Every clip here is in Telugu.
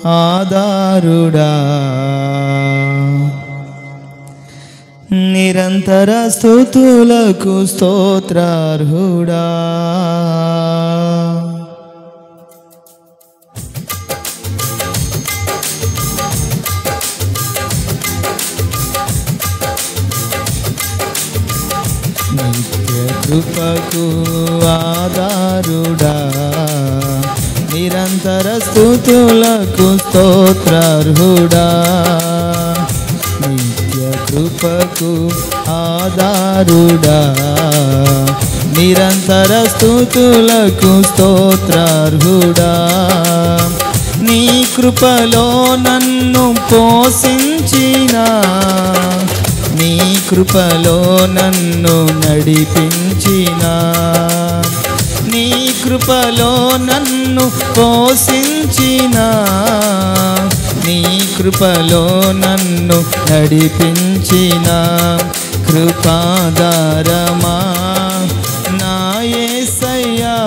ఆధారుడా నిరంతర స్తుతులకు స్తోత్రార్హుడా. నిత్య కృపకు ఆధారుడా నిరంతర స్తుతులకు స్తోత్రార్హుడా. నిత్య కృపకు ఆధారుడా నిరంతర స్తుతులకు స్తోత్రార్హుడా. నీ కృపలో నన్ను పోషించిన, నీ కృపలో నన్ను నడిపించిన, నీ కృపలో నన్ను పోషించిన, నీ కృపలో నన్ను నడిపించిన కృపాధారమా నా యేసయ్యా.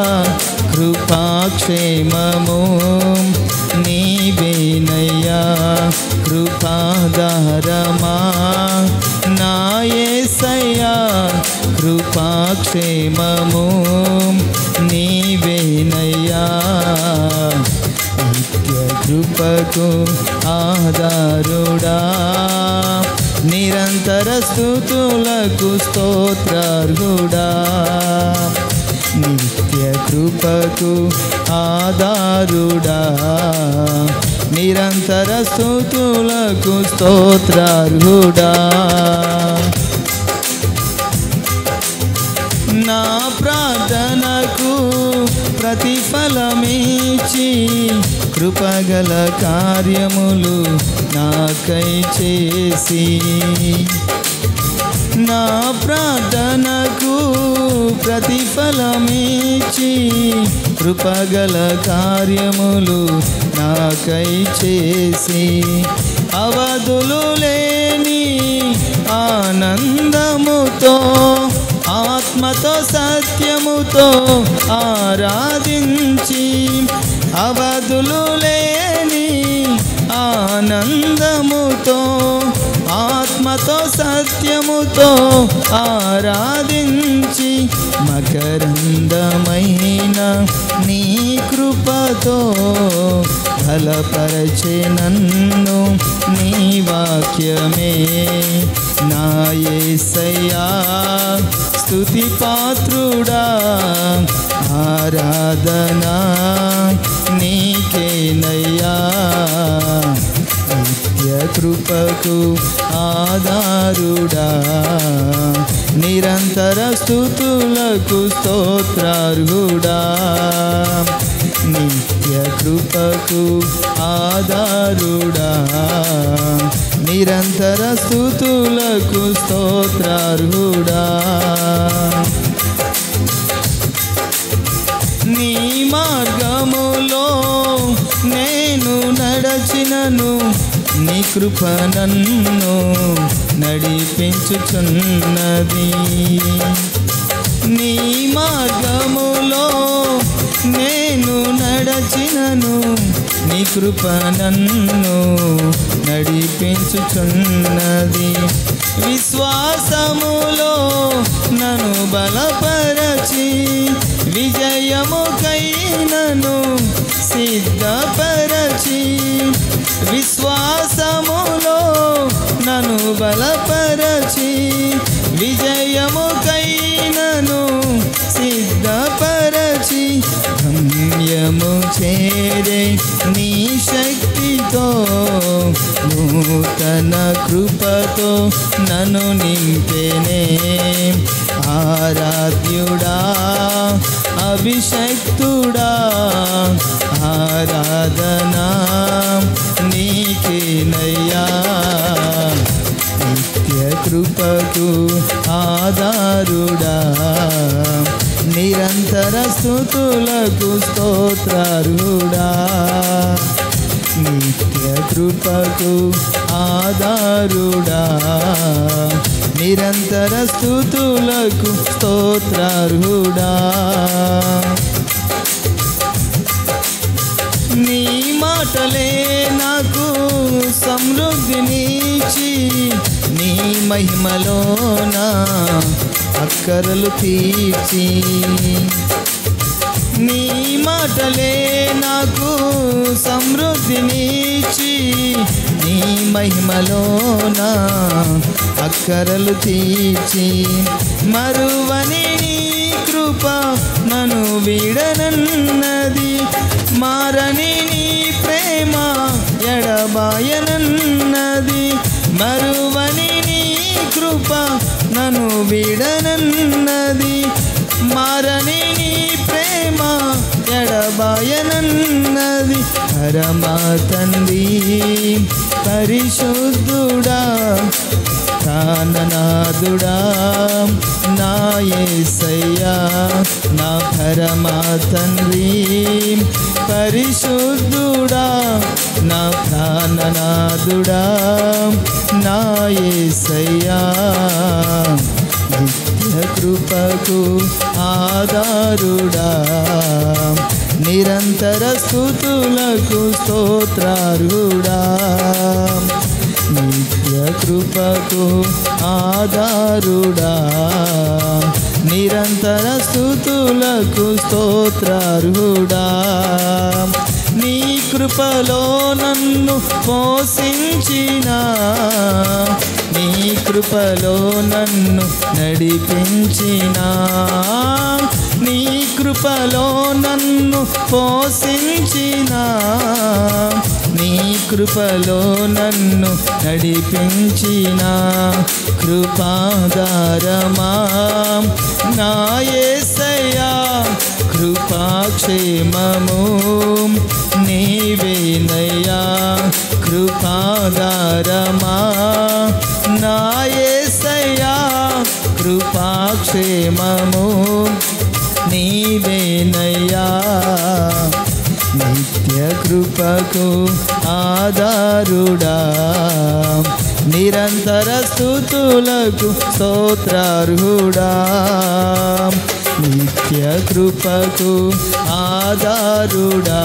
కృపాక్షేమము నీవేనయ్యా. కృపాధారమా నా యేసయ్యా. కృపాక్షేమము నీవేనయ్యా. నిత్య కృపకు ఆధారుడా నిరంతర స్తుతులకు స్తోత్రార్హుడా. నిత్య కృపకు ఆధారుడా నిరంతర స్తుతులకు స్తోత్రార్హుడా. నా ప్రార్థనకు ప్రతిఫలమిచ్చి కృపగల కార్యములు నాకై చేసి, నా ప్రార్థనకు ప్రతిఫలమిచ్చి కృపగల కార్యములు నాకై చేసి, అవధులు లేని ఆనందముతో ఆత్మతో సత్యముతో ఆరాధించి, అవధులు లేని ఆనందముతో ఆత్మతో సత్యముతో ఆరాధించి, మకరందమైన నీ కృపతో బలపరచే నన్ను నీ వాక్యమే. నా యేసయ్యా స్తుతి పాత్రుడా, ఆరాధనా నీకేనయ్యా. నిత్య కృపకు ఆధారుడా నిరంతర స్తుతులకు స్తోత్రార్హుడా. నిత్య కృపకు ఆధారుడా నిరంతర స్తుతులకు స్తోత్రార్హుడా. నీ మార్గములో నేను నడచినను, నీ కృప నన్ను నడిపించుచున్నది. నీ మార్గములో నేను నడచినను, నీ కృప నన్ను నడిపించుచున్నది. విశ్వాసములో నన్ను బలపరచి విజయముకై నన్ను సిద్ధపరచి, విశ్వాసములో నన్ను బలపరచి విజయముకై నన్ను సిద్ధపరచి, గమ్యము చేరే నీ శక్తితో నూతన కృపతో నన్ను నింపెనే. ఆరాధ్యుడా అభిషక్తుడా ఆరాధనా నీకేనయ్యా. నిత్య కృపకు ఆధారుడా నిరంతర స్తుతులకు స్తోత్రార్హుడా. నిత్య కృపకు ఆధారుడా నిరంతర స్తుతులకు స్తోత్రార్హుడా. మాటలే నాకు సమృద్ధినిచ్చి నీ మహిమలోన అక్కరలు తీర్చి నీ మాటలే నాకు సమృద్ధినిచ్చి నీ మహిమలోన అక్కరలు తీర్చి మరువని నీ కృప నన్ను వీడనన్నది మారని నీ ప్రేమ ఎడబాయనన్నది మరువని నీ కృప నన్ను వీడనన్నది మారని నీ ప్రేమ ఎడబాయనన్నది పరమా తండ్రి పరిశుద్ధుడా ప్రాణనాథుడా నా యేసయ్యా నా పరమా తండ్రి పరిశుద్ధుడా నా ప్రాణనాథుడా నా యేసయ్యా నిత్య కృపకు ఆధారుడా నిరంతర స్తుతులకు స్తోత్రార్హుడా నిత్య కృపకు ఆధారుడా నిరంతర స్తుతులకు స్తోత్రార్హుడా నీ కృపలో నన్ను పోషించిన నీ కృపలో నన్ను నడిపించిన నీ కృపలో నన్ను పోషించిన నీ కృపలో నన్ను నడిపించిన కృపాధారమా నా యేసయ్యా కృపాక్షేమము నీవేనయ్యా కృపాధారమా నా యేసయ్యా కృపాక్షేమము నీవేనయ్యా నిత్య కృపకు ఆధారుడా నిరంతర స్తుతులకు స్తోత్రార్హుడా నిత్య కృపకు ఆధారుడా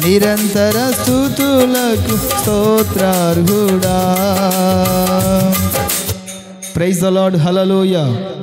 నిరంతర స్తుతులకు స్తోత్రార్హుడా. Praise the Lord. హల్లెలూయా.